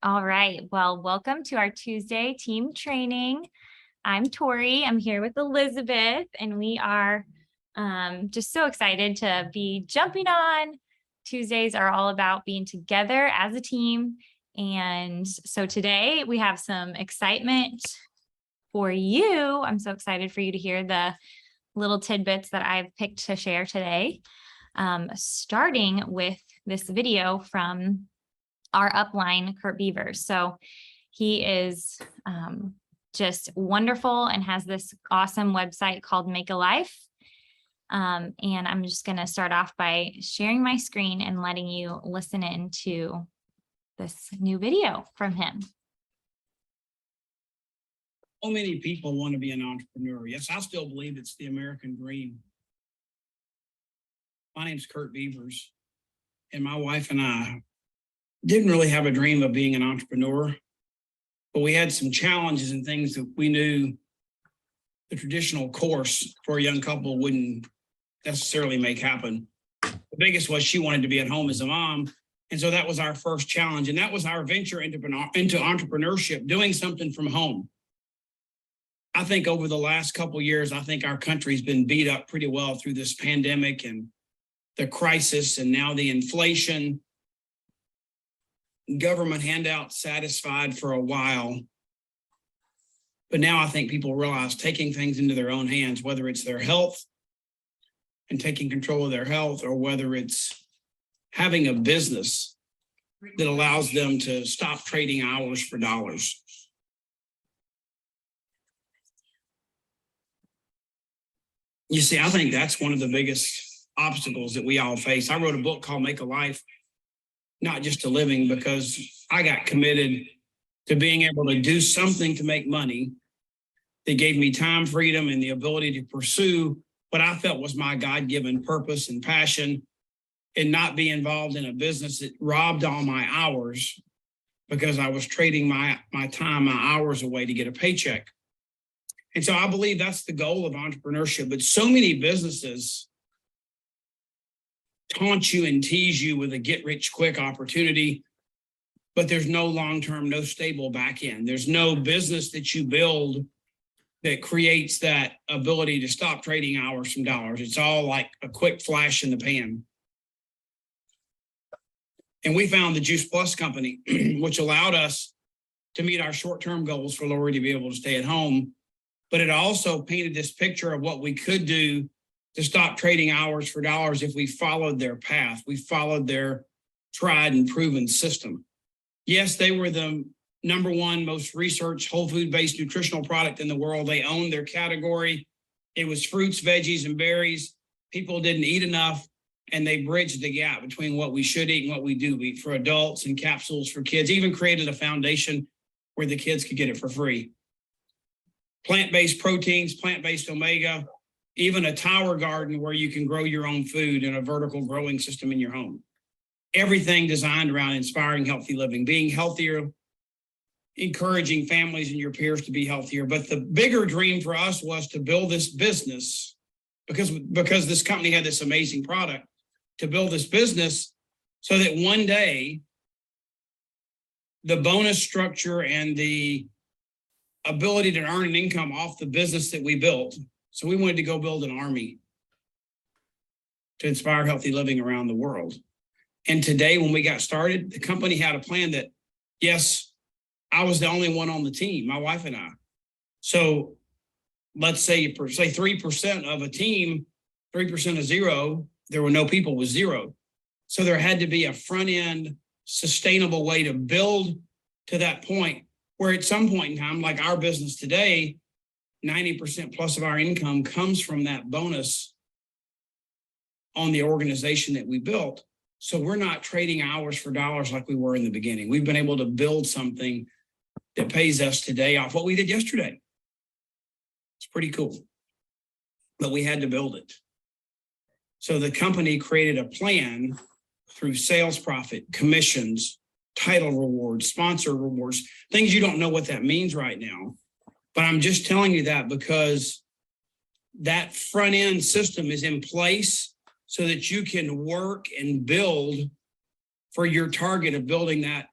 All right. Well, welcome to our Tuesday team training. I'm Tori. I'm here with Elizabeth, and we are just so excited to be jumping on. Tuesdays are all about being together as a team. And so today we have some excitement for you. I'm so excited for you to hear the little tidbits that I've picked to share today, starting with this video from our upline, Kurt Beavers. So he is just wonderful and has this awesome website called Make a Life. And I'm just going to start off by sharing my screen and letting you listen in to this new video from him. So many people want to be an entrepreneur. Yes, I still believe it's the American dream. My name's Kurt Beavers, and my wife and I didn't really have a dream of being an entrepreneur, but we had some challenges and things that we knew the traditional course for a young couple wouldn't necessarily make happen. The biggest was she wanted to be at home as a mom. And so that was our first challenge. And that was our venture into entrepreneurship, doing something from home. I think over the last couple of years, I think our country's been beat up pretty well through this pandemic and the crisis and now the inflation. Government handouts satisfied for a while. But now I think people realize taking things into their own hands, whether it's their health and taking control of their health, or whether it's having a business that allows them to stop trading hours for dollars. You see, I think that's one of the biggest obstacles that we all face. I wrote a book called Make a Life, not just a living, because I got committed to being able to do something to make money that gave me time freedom and the ability to pursue what I felt was my God-given purpose and passion, and not be involved in a business that robbed all my hours because I was trading my time, my hours away to get a paycheck. And so I believe that's the goal of entrepreneurship. But so many businesses taunt you and tease you with a get-rich-quick opportunity, but there's no long-term, no stable back end. There's no business that you build that creates that ability to stop trading hours from dollars. It's all like a quick flash in the pan. And we found the Juice Plus company, which allowed us to meet our short-term goals for Lori to be able to stay at home. But it also painted this picture of what we could do to stop trading hours for dollars if we followed their path. We followed their tried and proven system. Yes, they were the number one most researched whole food-based nutritional product in the world. They owned their category. It was fruits, veggies, and berries. People didn't eat enough, and they bridged the gap between what we should eat and what we do eat for adults and capsules for kids, even created a foundation where the kids could get it for free. Plant-based proteins, plant-based omega, even a tower garden where you can grow your own food in a vertical growing system in your home. Everything designed around inspiring healthy living, being healthier, encouraging families and your peers to be healthier. But the bigger dream for us was to build this business because this company had this amazing product, to build this business so that one day the bonus structure and the ability to earn an income off the business that we built. So we wanted to go build an army to inspire healthy living around the world. And today, when we got started, the company had a plan that, yes, I was the only one on the team, my wife and I. So let's say 3% of a team, 3% of zero, there were no people, was zero. So there had to be a front end sustainable way to build to that point where at some point in time, like our business today, 90% plus of our income comes from that bonus on the organization that we built. So we're not trading hours for dollars like we were in the beginning. We've been able to build something that pays us today off what we did yesterday. It's pretty cool, but we had to build it. So the company created a plan through sales profit, commissions, title rewards, sponsor rewards, things you don't know what that means right now. But I'm just telling you that because that front end system is in place so that you can work and build for your target of building that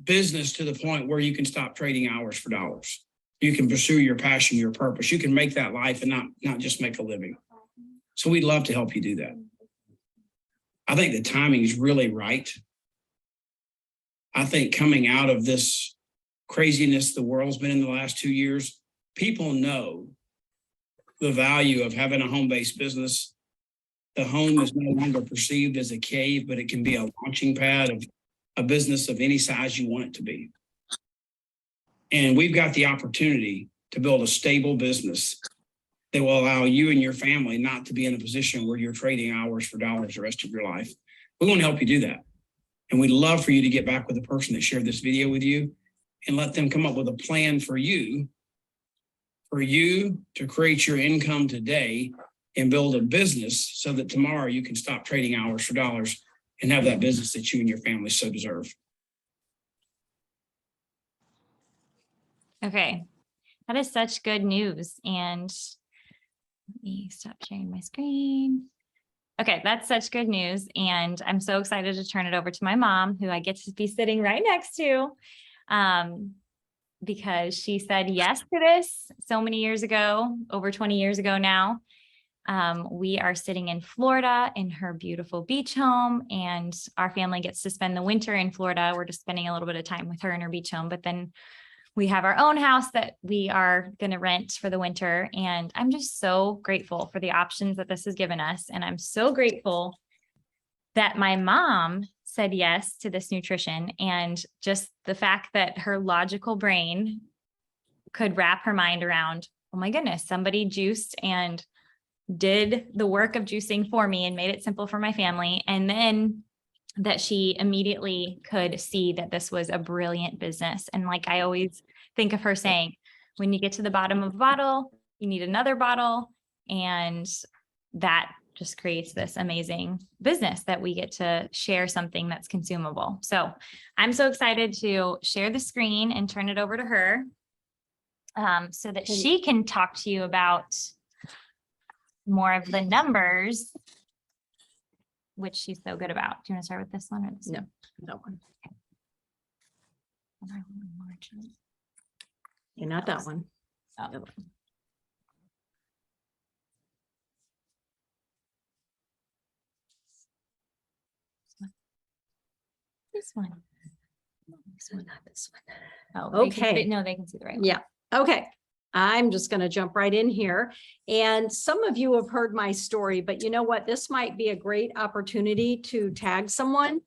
business to the point where you can stop trading hours for dollars. You can pursue your passion, your purpose. You can make that life and not just make a living. So we'd love to help you do that. I think the timing is really right. I think coming out of this craziness the world's been in the last 2 years, people know the value of having a home-based business. The home is no longer perceived as a cave, but it can be a launching pad of a business of any size you want it to be. And we've got the opportunity to build a stable business that will allow you and your family not to be in a position where you're trading hours for dollars the rest of your life. We want to help you do that. And we'd love for you to get back with the person that shared this video with you and let them come up with a plan for you to create your income today and build a business so that tomorrow you can stop trading hours for dollars and have that business that you and your family so deserve. Okay, that is such good news. And let me stop sharing my screen. Okay, that's such good news. And I'm so excited to turn it over to my mom, who I get to be sitting right next to, because she said yes to this so many years ago, over 20 years ago now. We are sitting in Florida in her beautiful beach home, and our family gets to spend the winter in Florida. We're just spending a little bit of time with her in her beach home, but then we have our own house that we are going to rent for the winter. And I'm just so grateful for the options that this has given us. And I'm so grateful that my mom said yes to this nutrition, and just the fact that her logical brain could wrap her mind around, oh my goodness, somebody juiced and did the work of juicing for me and made it simple for my family. And then that she immediately could see that this was a brilliant business. And like I always think of her saying, when you get to the bottom of a bottle, you need another bottle. And that just creates this amazing business that we get to share something that's consumable. So I'm so excited to share the screen and turn it over to her so that she can talk to you about more of the numbers, which she's so good about. Do you want to start with this one or this No, one? that one. Okay. You're not that one. Oh. The other one. This one. This one, not this one. Oh, they can Okay. see- no, they can see the right one. Yeah, okay. I'm just going to jump right in here. And some of you have heard my story, but you know what? This might be a great opportunity to tag someone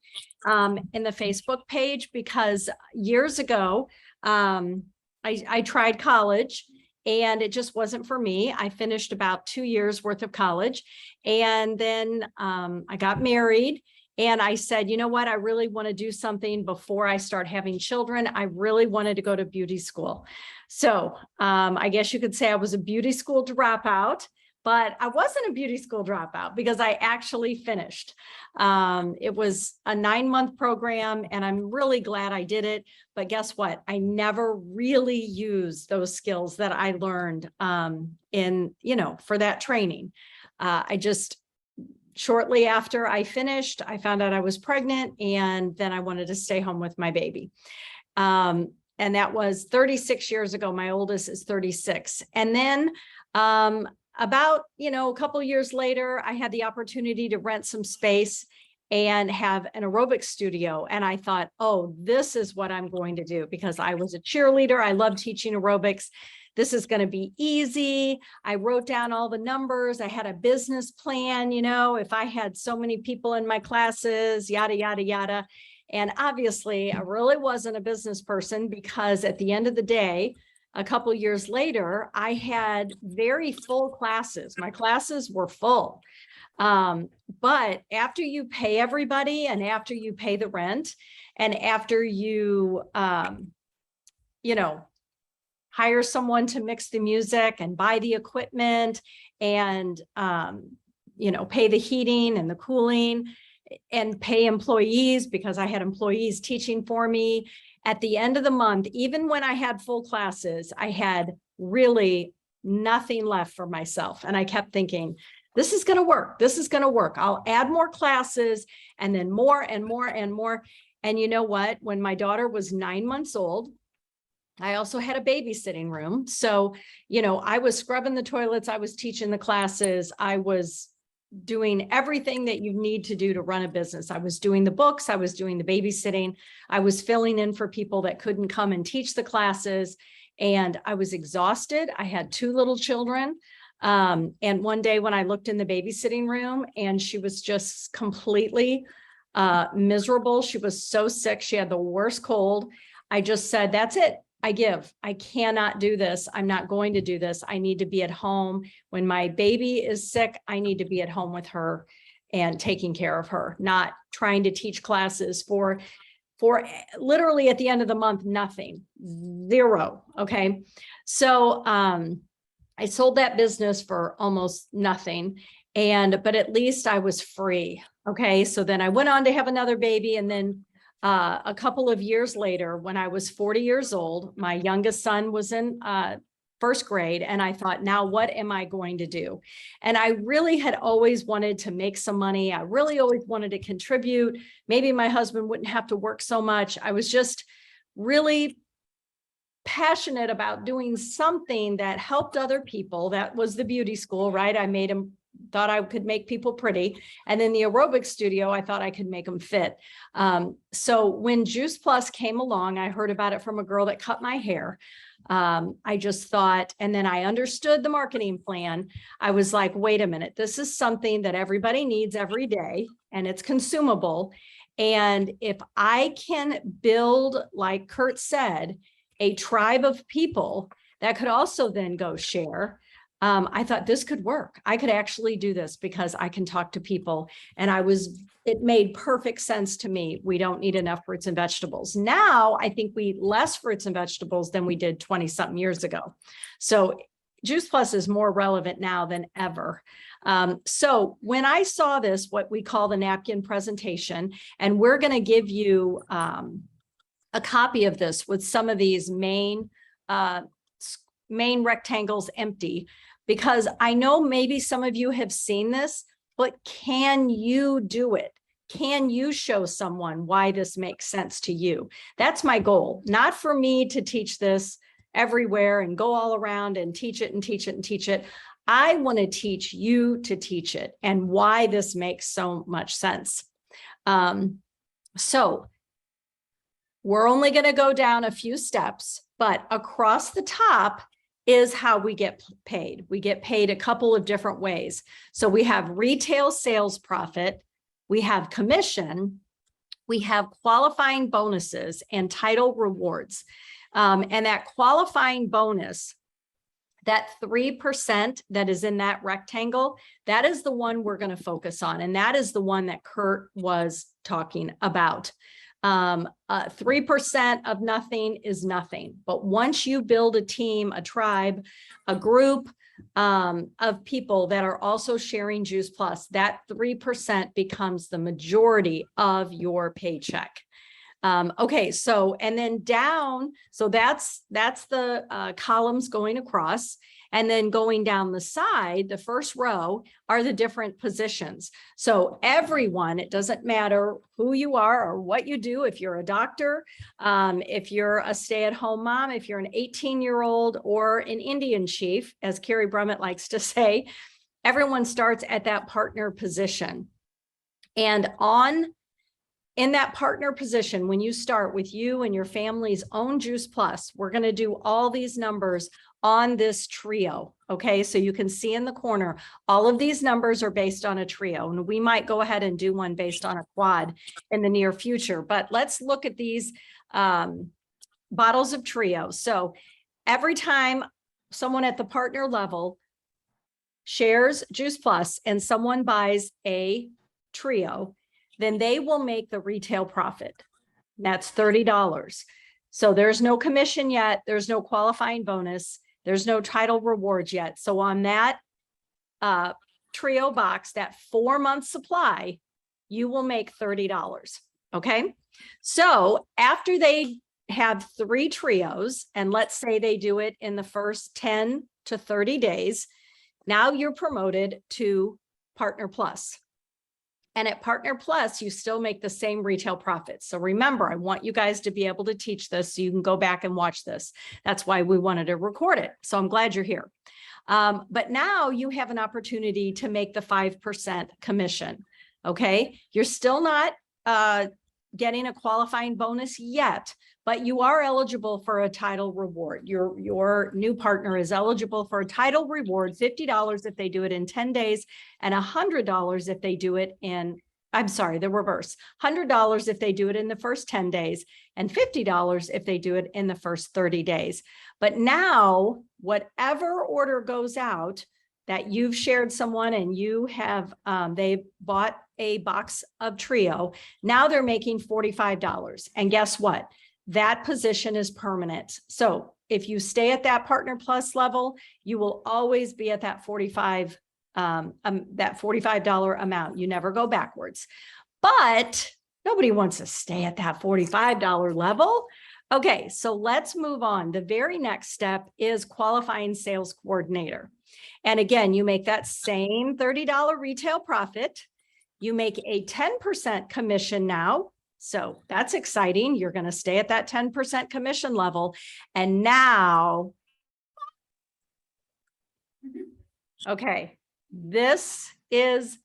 in the Facebook page, because years ago, I tried college and it just wasn't for me. I finished about 2 years worth of college, and then I got married. And I said, you know what, I really want to do something before I start having children. I really wanted to go to beauty school. So I guess you could say I was a beauty school dropout, but I wasn't a beauty school dropout because I actually finished. It was a 9-month program, and I'm really glad I did it. But guess what? I never really used those skills that I learned for that training. Shortly after I finished, I found out I was pregnant, and then I wanted to stay home with my baby. And that was 36 years ago. My oldest is 36. And then about, a couple years later, I had the opportunity to rent some space and have an aerobic studio. And I thought, oh, this is what I'm going to do, because I was a cheerleader. I love teaching aerobics. This is going to be easy. I wrote down all the numbers. I had a business plan, if I had so many people in my classes, yada, yada, yada. And obviously, I really wasn't a business person, because at the end of the day, a couple years later, I had very full classes. My classes were full. But after you pay everybody, and after you pay the rent, and after you, hire someone to mix the music and buy the equipment and, pay the heating and the cooling and pay employees, because I had employees teaching for me. At the end of the month, even when I had full classes, I had really nothing left for myself. And I kept thinking, this is going to work. This is going to work. I'll add more classes, and then more and more and more. And you know what? When my daughter was 9 months old, I also had a babysitting room. So, I was scrubbing the toilets, I was teaching the classes, I was doing everything that you need to do to run a business. I was doing the books, I was doing the babysitting, I was filling in for people that couldn't come and teach the classes. And I was exhausted. I had 2 little children. And one day when I looked in the babysitting room and she was just completely miserable, she was so sick, she had the worst cold. I just said, that's it. I give. I cannot do this. I'm not going to do this. I need to be at home. When my baby is sick, I need to be at home with her and taking care of her, not trying to teach classes for literally at the end of the month, nothing, 0. Okay. So, I sold that business for almost nothing. But at least I was free. Okay. So then I went on to have another baby. And then a couple of years later, when I was 40 years old, my youngest son was in first grade. And I thought, now what am I going to do? And I really had always wanted to make some money. I really always wanted to contribute. Maybe my husband wouldn't have to work so much. I was just really passionate about doing something that helped other people. That was the beauty school, right? I made him, thought I could make people pretty. And then the aerobic studio, I thought I could make them fit. So when Juice Plus came along, I heard about it from a girl that cut my hair. I just thought, and then I understood the marketing plan. I was like, wait a minute, this is something that everybody needs every day and it's consumable. And if I can build, like Kurt said, a tribe of people that could also then go share, I thought this could work. I could actually do this because I can talk to people. And it made perfect sense to me. We don't need enough fruits and vegetables. Now I think we eat less fruits and vegetables than we did 20 something years ago. So Juice Plus is more relevant now than ever. So when I saw this, what we call the napkin presentation, and we're going to give you a copy of this with some of these main rectangles empty, because I know maybe some of you have seen this, but can you do it? Can you show someone why this makes sense to you? That's my goal, not for me to teach this everywhere and go all around and teach it and teach it and teach it. I want to teach you to teach it and why this makes so much sense. So we're only going to go down a few steps, but across the top is how we get paid. We get paid a couple of different ways. So we have retail sales profit, we have commission, we have qualifying bonuses and title rewards. And that qualifying bonus, that 3% that is in that rectangle, that is the one we're going to focus on. And that is the one that Kurt was talking about. 3% of nothing is nothing. But once you build a team, a tribe, a group of people that are also sharing Juice Plus, that 3% becomes the majority of your paycheck. Okay, so, and then down, so that's the columns going across. And then going down the side, the first row are the different positions. So everyone, it doesn't matter who you are or what you do. If you're a doctor, if you're a stay-at-home mom, if you're an 18-year-old or an Indian chief, as Carrie Brummett likes to say, everyone starts at that partner position. And in that partner position, when you start with you and your family's own Juice Plus, we're going to do all these numbers on this trio. Okay, so you can see in the corner, all of these numbers are based on a trio, and we might go ahead and do one based on a quad in the near future. But let's look at these bottles of trio. So every time someone at the partner level shares Juice Plus and someone buys a trio, then they will make the retail profit. That's $30. So there's no commission yet. There's no qualifying bonus. There's no title rewards yet. So on that trio box, that 4-month supply, you will make $30. Okay. So after they have 3 trios, and let's say they do it in the first 10 to 30 days, now you're promoted to Partner Plus. And at Partner Plus, you still make the same retail profits. So remember, I want you guys to be able to teach this so you can go back and watch this. That's why we wanted to record it. So I'm glad you're here. But now you have an opportunity to make the 5% commission. Okay. You're still not getting a qualifying bonus yet, but you are eligible for a title reward. Your new partner is eligible for a title reward, $50 if they do it in 10 days and $100 if they do it in, I'm sorry, the reverse, $100 if they do it in the first 10 days and $50 if they do it in the first 30 days. But now, whatever order goes out that you've shared someone and you have, they bought a box of Trio, now they're making $45. And guess what? That position is permanent. So if you stay at that Partner Plus level, you will always be at that $45 amount. You never go backwards. But nobody wants to stay at that $45 level. Okay, so let's move on. The very next step is qualifying sales coordinator. And again, you make that same $30 retail profit. You make a 10% commission now. So that's exciting. You're going to stay at that 10% commission level. And now, okay, this is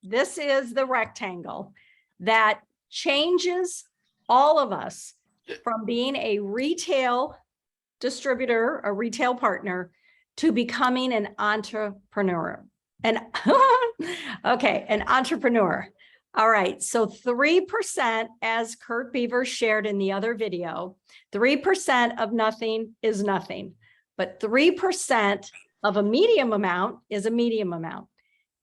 the rectangle that changes all of us from being a retail distributor, a retail partner, to becoming an entrepreneur. Okay, an entrepreneur. All right, so 3%, as Kurt Beaver shared in the other video, 3% of nothing is nothing, but 3% of a medium amount is a medium amount,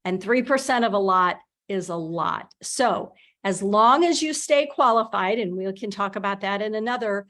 and 3% of a lot is a lot. So as long as you stay qualified, and we can talk about that in another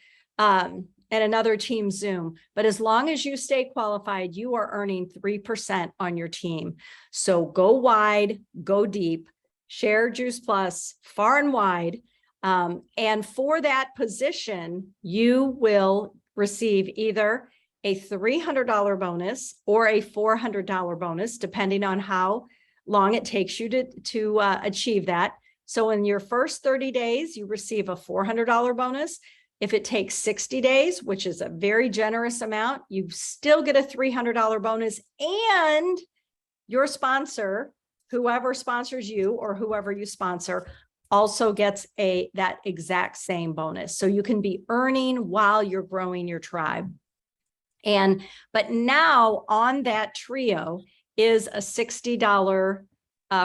team Zoom, but as long as you stay qualified, you are earning 3% on your team. So go wide, go deep, share Juice Plus far and wide. And for that position, you will receive either a $300 bonus or a $400 bonus, depending on how long it takes you to achieve that. So in your first 30 days, you receive a $400 bonus. If it takes 60 days, which is a very generous amount, you still get a $300 bonus, and your sponsor, whoever sponsors you or whoever you sponsor, also gets that exact same bonus. So you can be earning while you're growing your tribe. But now on that Trio is a $60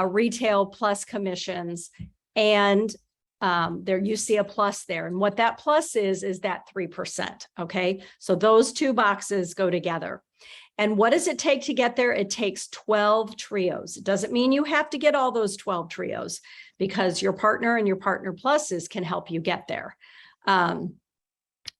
retail plus commissions, and there you see a plus there. And what that plus is that 3%. Okay. So those two boxes go together. And what does it take to get there? It takes 12 trios. It doesn't mean you have to get all those 12 trios, because your partner and your Partner Pluses can help you get there.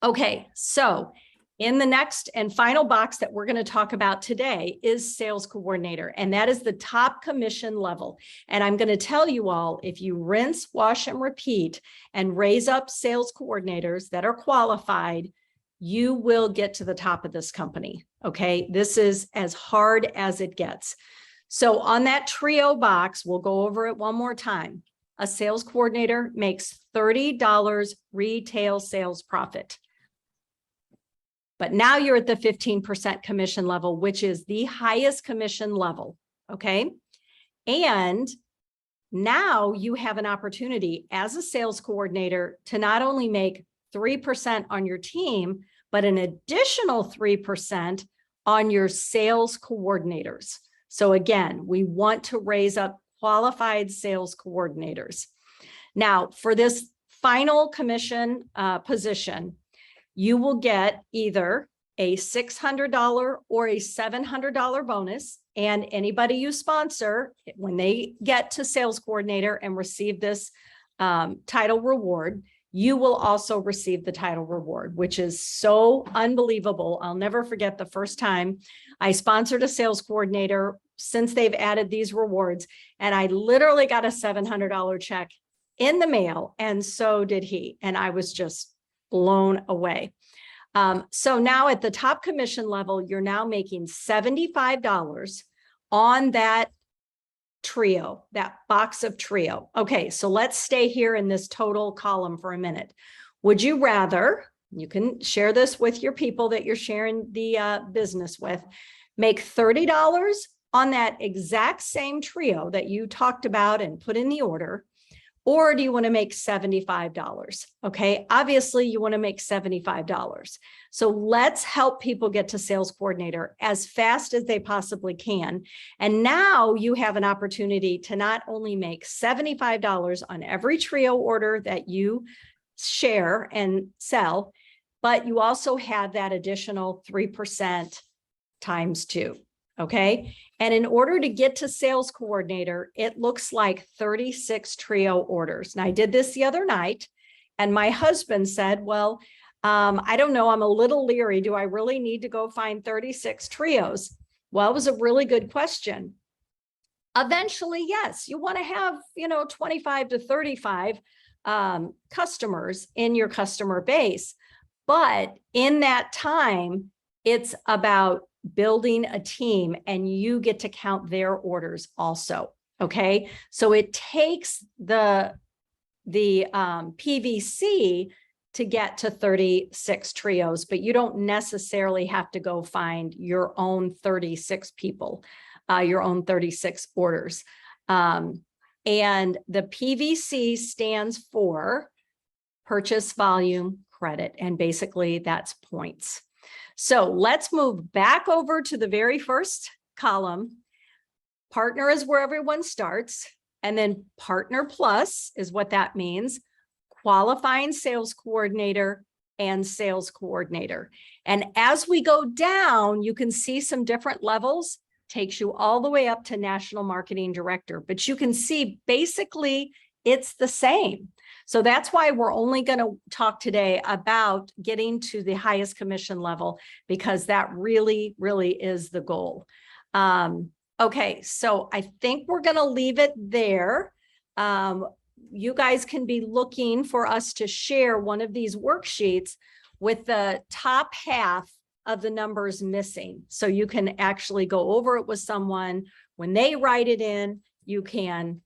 Okay. So in the next and final box that we're going to talk about today is sales coordinator, and that is the top commission level. And I'm going to tell you all, if you rinse, wash, and repeat and raise up sales coordinators that are qualified, you will get to the top of this company. Okay, this is as hard as it gets. So on that Trio box, we'll go over it one more time. A sales coordinator makes $30 retail sales profit. But now you're at the 15% commission level, which is the highest commission level. Okay. And now you have an opportunity as a sales coordinator to not only make 3% on your team, but an additional 3% on your sales coordinators. So again, we want to raise up qualified sales coordinators. Now, for this final commission position, you will get either a $600 or a $700 bonus. And anybody you sponsor, when they get to sales coordinator and receive this title reward, you will also receive the title reward, which is so unbelievable. I'll never forget the first time I sponsored a sales coordinator since they've added these rewards, and I literally got a $700 check in the mail, and so did he. And I was just blown away. So now at the top commission level, you're now making $75 on that trio, that box of trio. Okay, so let's stay here in this total column for a minute. Would you rather, you can share this with your people that you're sharing the business with, make $30 on that exact same trio that you talked about and put in the order, or do you want to make $75? Okay, obviously you want to make $75. So let's help people get to sales coordinator as fast as they possibly can. And now you have an opportunity to not only make $75 on every trio order that you share and sell, but you also have that additional 3% times 2. Okay. And in order to get to sales coordinator, it looks like 36 trio orders. And I did this the other night, and my husband said, well, I don't know, I'm a little leery. Do I really need to go find 36 trios? Well, it was a really good question. Eventually, yes, you want to have, 25 to 35 customers in your customer base. But in that time, it's about building a team, and you get to count their orders also. Okay. So it takes the PVC to get to 36 trios, but you don't necessarily have to go find your own 36 people, your own 36 orders. And the PVC stands for purchase volume credit. And basically that's points. So let's move back over to the very first column. Partner is where everyone starts. And then partner plus is what that means. Qualifying sales coordinator and sales coordinator. And as we go down, you can see some different levels, takes you all the way up to national marketing director. But you can see basically it's the same. So that's why we're only going to talk today about getting to the highest commission level, because that really, really is the goal. Okay, so I think we're going to leave it there. You guys can be looking for us to share one of these worksheets with the top half of the numbers missing. So you can actually go over it with someone. When they write it in, you can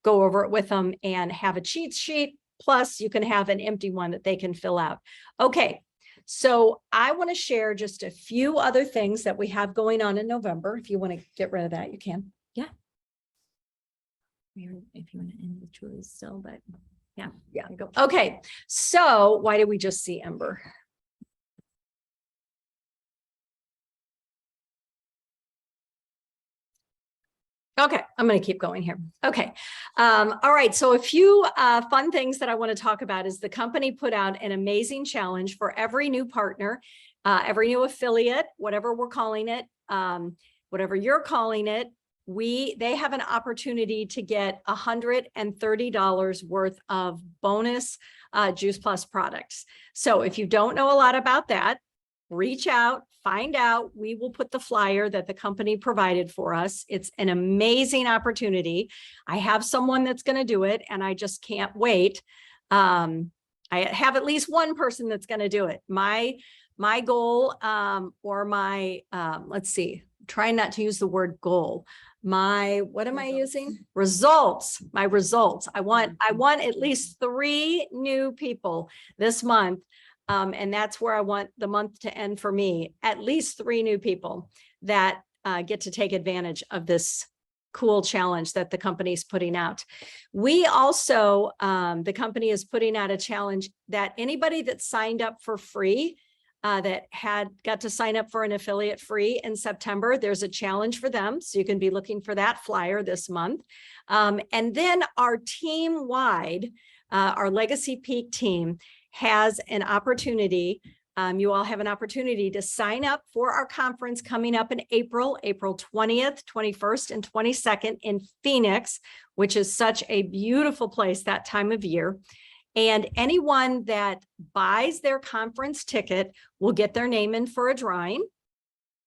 go over it with them and have a cheat sheet. Plus you can have an empty one that they can fill out. Okay. So I want to share just a few other things that we have going on in November. If you want to get rid of that, you can. Yeah. If you want to end with Julie still, but yeah. Go. Okay. So why did we just see Ember? Okay, I'm going to keep going here. Okay. All right. So a few fun things that I want to talk about is the company put out an amazing challenge for every new partner, every new affiliate, whatever we're calling it, whatever you're calling it. They have an opportunity to get $130 worth of bonus Juice Plus products. So if you don't know a lot about that, reach out, find out. We will put the flyer that the company provided for us. It's an amazing opportunity. I have someone that's going to do it, and I just can't wait. I have at least one person that's going to do it. My goal, or my, let's see, try not to use the word goal. What am I using? Results. My results. I want at least 3 new people this month. And that's where I want the month to end for me. At least 3 new people that get to take advantage of this cool challenge that the company is putting out. We also, the company is putting out a challenge that anybody that signed up for free, that got to sign up for an affiliate free in September, there's a challenge for them. So you can be looking for that flyer this month. And then our team-wide, our Legacy Peak team has an opportunity. You all have an opportunity to sign up for our conference coming up in April 20th, 21st, and 22nd in Phoenix, which is such a beautiful place that time of year. And anyone that buys their conference ticket will get their name in for a drawing.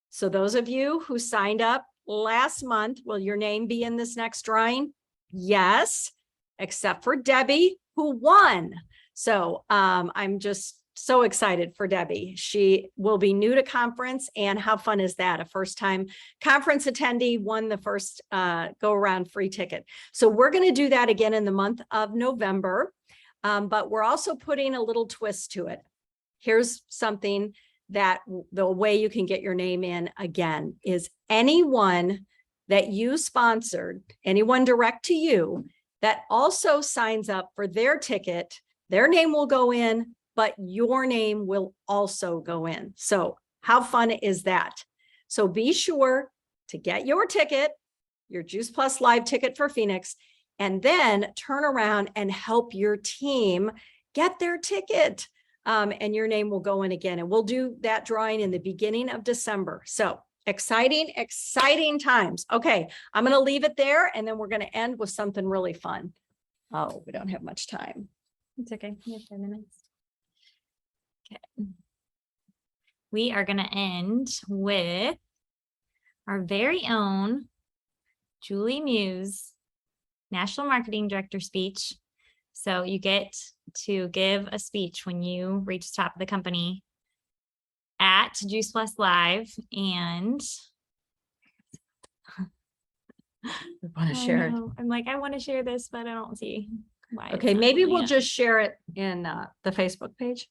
So those of you who signed up last month, will your name be in this next drawing? Yes, except for Debbie, who won. So I'm just so excited for Debbie. She will be new to conference, and how fun is that? A first time conference attendee won the first go around free ticket. So we're going to do that again in the month of November. But we're also putting a little twist to it. Here's something that the way you can get your name in again is anyone that you sponsored, anyone direct to you that also signs up for their ticket, their name will go in, but your name will also go in. So how fun is that? So be sure to get your ticket, your Juice Plus Live ticket for Phoenix, and then turn around and help your team get their ticket. And your name will go in again. And we'll do that drawing in the beginning of December. So exciting, exciting times. Okay, I'm going to leave it there, and then we're going to end with something really fun. Oh, we don't have much time. It's okay. We have 5 minutes. Okay. We are going to end with our very own Julie Muse National Marketing Director speech. So you get to give a speech when you reach the top of the company at Juice Plus Live, and We want I to share it. know, I'm like, I want to share this, but I don't see why. it's Okay, not maybe coming we'll up. just share it in the Facebook page.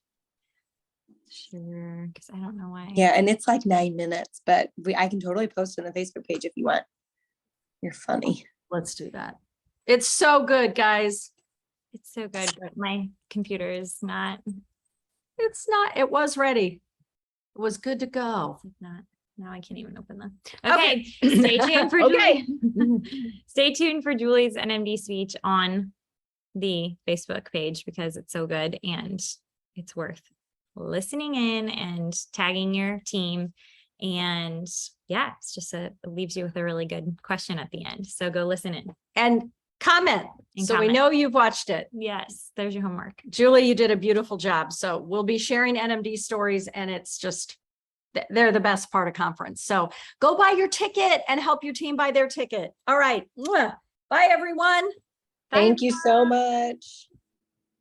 Sure, because I don't know why. Yeah, and it's like 9 minutes, but I can totally post it on the Facebook page if you want. You're funny. Let's do that. It's so good, guys. It's so good, but my computer is not. It's not, it was ready. It was good to go. It's not. Now I can't even open them. Okay. Okay, stay tuned for Okay. Julie. Stay tuned for Julie's NMD speech on the Facebook page because it's so good and it's worth listening in and tagging your team. And yeah, it's just it leaves you with a really good question at the end. So go listen in. And comment. And So we comment. know you've watched it. Yes, there's your homework. Julie, you did a beautiful job. So we'll be sharing NMD stories, and it's just, they're the best part of conference. So go buy your ticket and help your team buy their ticket. All right. Mwah. Bye, everyone. Bye, Thank you so much.